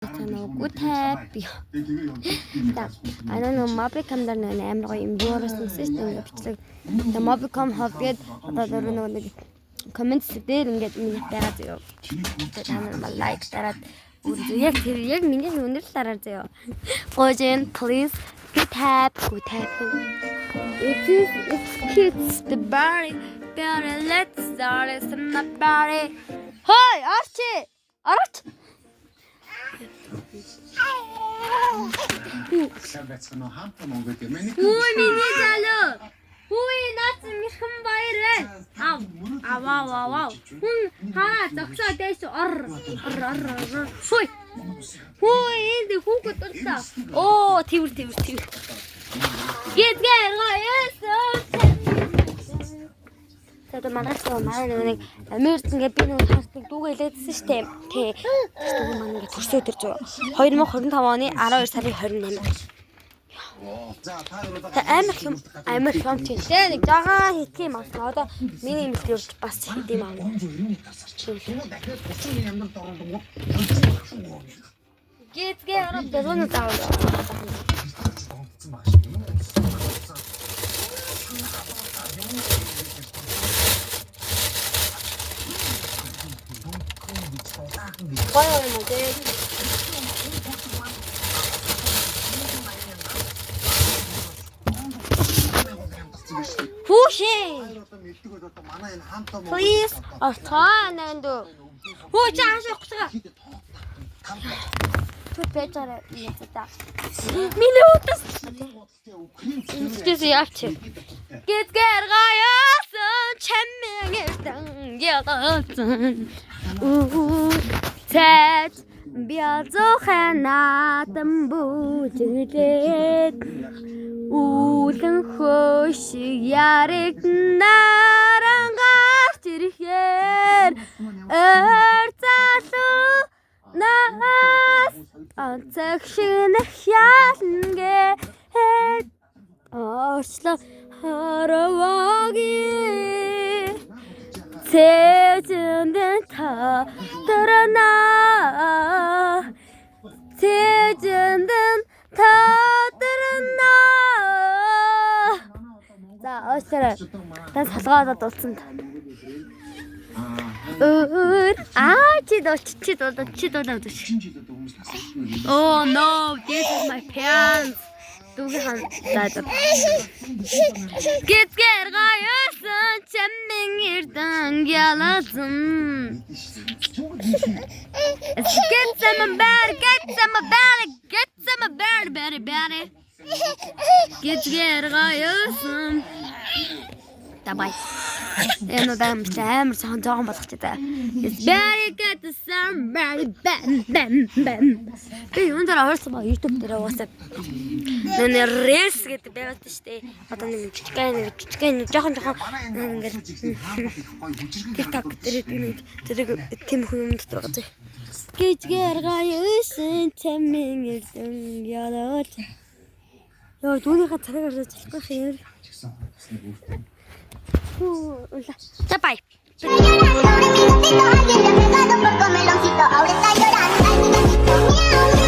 Good happy. Ano Mobicom dar нэг амар гоё юм юурсан систем бичлэг. Тэгээ Mobicom хобгээд одоо нэг comments дээр ингээд миний байгаа зөө. Тэгээ та нар лайк дараад яг тэр яг миний өнөр л дараа зөө. Гojin please good happy. It's kids the body let's start some body. Hi Archie. Arch. Ой, миний залуу. Ой, наац мэрхэн баяр вэ? Вау. Хүн хараа зогсоо дээш ор. Ой. Ой, энд хүүхэд дуртай. Оо, тэрвэр. Гэдгээр гоёс. Тэгээд манай нэг Америкт ингээ би нэг хартыг дүүгэлээдсэн штэ. Тэ. Дүүг маань ингээ төрсөө төрж байгаа. 2025 оны 12 сарын 28. Амар юм тийшээ нэг жагаа хийх юм аа. Одоо миний имлэрч бас хийх юм аа. Гэдгээр ороод дөрөв таа. Гоё юм дээ. Пуши. Please. Артаананд. Хөө чаашаа гутга. Түр пэжарэ яцта. Минутас. Excuse явч. Гэдгээр гаяасан чаммэгэртэн ягаасан. Тэт биазохан натан бүжиглээд үүлэн хөөш яриг нарангаар тэрхээр залуу нас анцагшинах ялнгээ орчлоо хараваги Тэжэндэн та дөрнө За оосроо та салгаад дуулсан та. Чи дуулаад. Oh no, this is my pants. Get gayasın çemmingirden yalasın. Get some better. Get gayasın. Давай. Энэ удаан амар сон жоохон болгочихлаа. Very good some very bam. Би өндөр орсон ба YouTube дээр уусаа. Нэ рес гэдэг байгаад шүү дээ. Одоо нэг жижигхэн жоохон ингээд TikTok дээр тийм хүн дотор байгаа. Гэжгээр гаяасан чаммин ялаад. Яа дүүнийхээ цагаар ажиллах юм. Bye. Alguien le pegado por comer loncito, ahora está llorando.